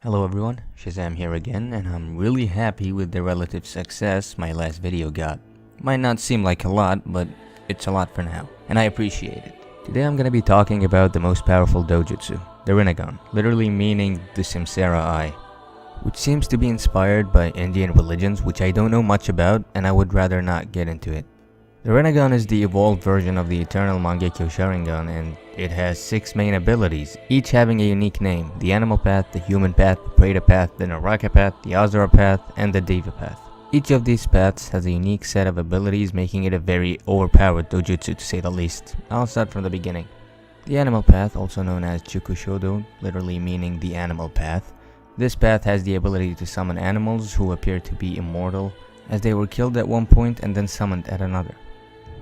Hello everyone, Shazam here again, and I'm really happy with the relative success my last video got. Might not seem like a lot, but it's a lot for now, and I appreciate it. Today I'm gonna be talking about the most powerful dojutsu, the rinnegan, literally meaning the Samsara Eye, which seems to be inspired by Indian religions, which I don't know much about, and I would rather not get into it. The rinnegan is the evolved version of the eternal Mangekyo Sharingan, and it has 6 main abilities, each having a unique name: the animal path, the human path, the Preta path, the Naraka path, the Azura path, and the Deva path. Each of these paths has a unique set of abilities, making it a very overpowered dojutsu to say the least. I'll start from the beginning. The animal path, also known as Chukushodo, literally meaning the animal path. This path has the ability to summon animals who appear to be immortal, as they were killed at one point and then summoned at another.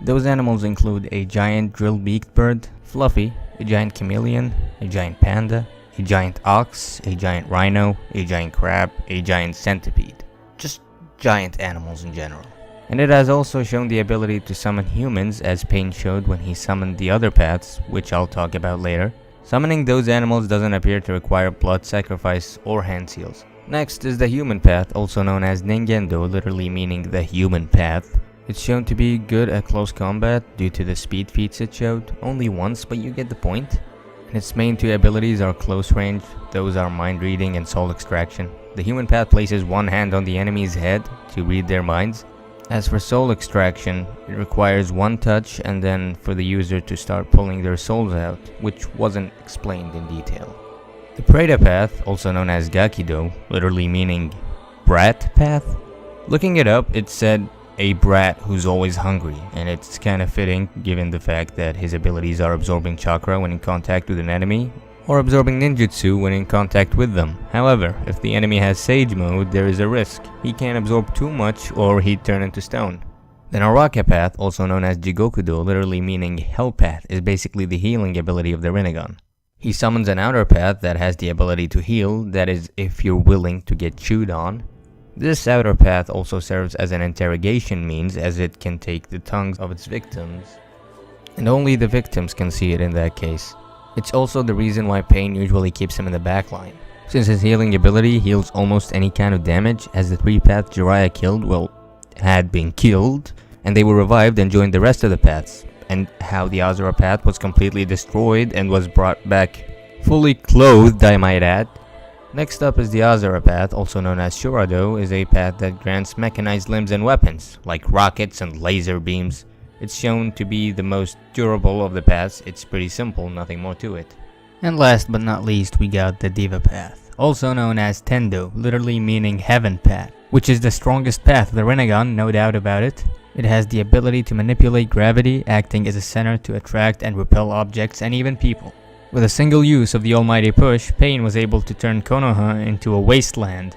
Those animals include a giant drill-beaked bird, Fluffy, a giant chameleon, a giant panda, a giant ox, a giant rhino, a giant crab, a giant centipede. Just giant animals in general. And it has also shown the ability to summon humans, as Pain showed when he summoned the other paths, which I'll talk about later. Summoning those animals doesn't appear to require blood sacrifice or hand seals. Next is the human path, also known as Ningendo, literally meaning the human path. It's shown to be good at close combat due to the speed feats it showed, only once, but you get the point. And its main 2 abilities are close range, those are mind reading and soul extraction. The human path places one hand on the enemy's head to read their minds. As for soul extraction, it requires one touch and then for the user to start pulling their souls out, which wasn't explained in detail. The Preta path, also known as Gakido, literally meaning brat path. Looking it up, it said a brat who's always hungry, and it's kinda fitting given the fact that his abilities are absorbing chakra when in contact with an enemy, or absorbing ninjutsu when in contact with them. However, if the enemy has Sage mode, there is a risk. He can't absorb too much or he'd turn into stone. The Naraka path, also known as Jigokudo, literally meaning Hell path, is basically the healing ability of the rinnegan. He summons an outer path that has the ability to heal, that is if you're willing to get chewed on. This outer path also serves as an interrogation means, as it can take the tongues of its victims, and only the victims can see it in that case. It's also the reason why Pain usually keeps him in the backline, since his healing ability heals almost any kind of damage, as the 3 paths Jiraiya killed, had been killed, and they were revived and joined the rest of the paths, and how the Azura path was completely destroyed and was brought back fully clothed, I might add. Next up is the Azura path, also known as Shurado, is a path that grants mechanized limbs and weapons, like rockets and laser beams. It's shown to be the most durable of the paths. It's pretty simple, nothing more to it. And last but not least, we got the Deva path, also known as Tendo, literally meaning heaven path, which is the strongest path of the rinnegan, no doubt about it. It has the ability to manipulate gravity, acting as a center to attract and repel objects and even people. With a single use of the almighty push, Pain was able to turn Konoha into a wasteland.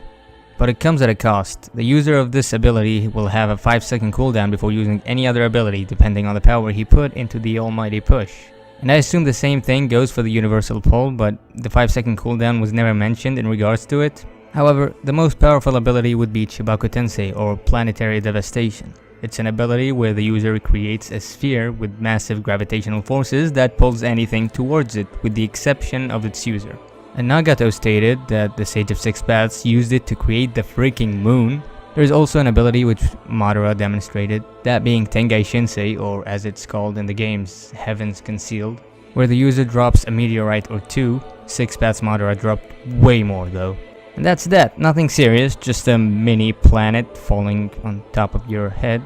But it comes at a cost. The user of this ability will have a 5-second cooldown before using any other ability, depending on the power he put into the almighty push. And I assume the same thing goes for the universal pull, but the 5-second cooldown was never mentioned in regards to it. However, the most powerful ability would be Chibaku Tensei, or Planetary Devastation. It's an ability where the user creates a sphere with massive gravitational forces that pulls anything towards it, with the exception of its user. And Nagato stated that the Sage of 6 Paths used it to create the freaking moon. There's also an ability which Madara demonstrated, that being Tengai Shinsei, or as it's called in the games, Heavens Concealed, where the user drops a meteorite or 2. 6 Paths Madara dropped way more though. And that's that, nothing serious, just a mini planet falling on top of your head.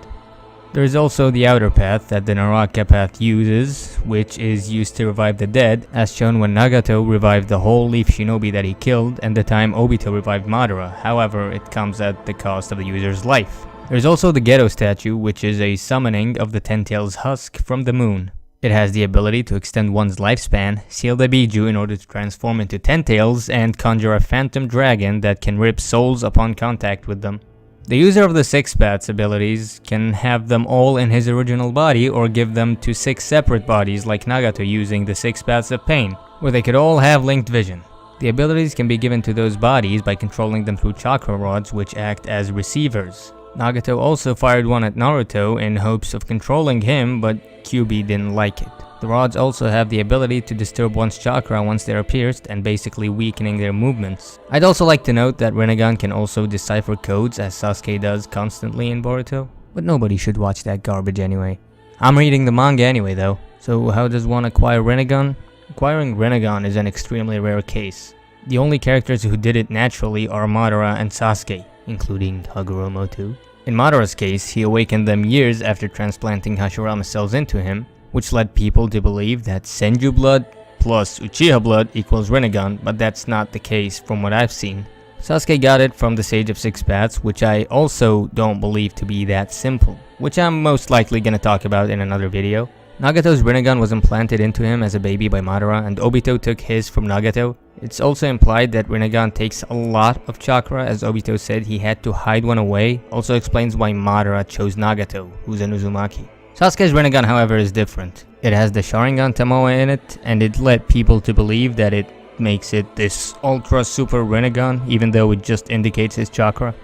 There is also the outer path that the Naraka path uses, which is used to revive the dead, as shown when Nagato revived the whole Leaf Shinobi that he killed, and the time Obito revived Madara. However, it comes at the cost of the user's life. There is also the Ghetto statue, which is a summoning of the Ten Tails husk from the moon. It has the ability to extend one's lifespan, seal the Biju in order to transform into 10 tails, and conjure a phantom dragon that can rip souls upon contact with them. The user of the 6 paths abilities can have them all in his original body, or give them to 6 separate bodies like Nagato using the 6 paths of pain, where they could all have linked vision. The abilities can be given to those bodies by controlling them through chakra rods, which act as receivers. Nagato also fired one at Naruto in hopes of controlling him, but Kyuubi didn't like it. The rods also have the ability to disturb one's chakra once they are pierced and basically weakening their movements. I'd also like to note that rinnegan can also decipher codes as Sasuke does constantly in Boruto, but nobody should watch that garbage anyway. I'm reading the manga anyway though, so how does one acquire rinnegan? Acquiring rinnegan is an extremely rare case. The only characters who did it naturally are Madara and Sasuke, including Hagoromo too. In Madara's case, he awakened them years after transplanting Hashirama cells into him, which led people to believe that Senju blood plus Uchiha blood equals rinnegan, but that's not the case from what I've seen. Sasuke got it from the Sage of Six Paths, which I also don't believe to be that simple, which I'm most likely gonna talk about in another video. Nagato's rinnegan was implanted into him as a baby by Madara, and Obito took his from Nagato. It's also implied that rinnegan takes a lot of chakra, as Obito said he had to hide one away. Also explains why Madara chose Nagato, who's an Uzumaki. Sasuke's rinnegan, however, is different. It has the Sharingan Tomoe in it, and it led people to believe that it makes it this ultra super rinnegan, even though it just indicates his chakra.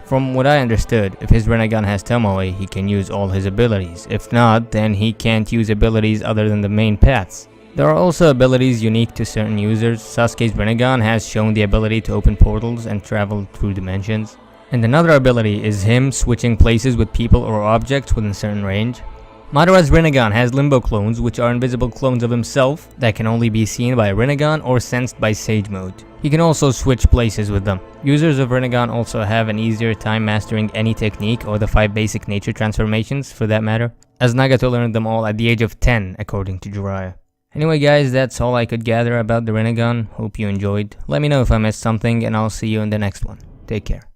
From what I understood, if his rinnegan has Tomoe, he can use all his abilities. If not, then he can't use abilities other than the main paths. There are also abilities unique to certain users. Sasuke's rinnegan has shown the ability to open portals and travel through dimensions. And another ability is him switching places with people or objects within certain range. Madara's rinnegan has limbo clones, which are invisible clones of himself that can only be seen by a rinnegan or sensed by Sage mode. He can also switch places with them. Users of rinnegan also have an easier time mastering any technique or the 5 basic nature transformations for that matter, as Nagato learned them all at the age of 10 according to Jiraiya. Anyway guys, that's all I could gather about the rinnegan. Hope you enjoyed. Let me know if I missed something and I'll see you in the next one. Take care.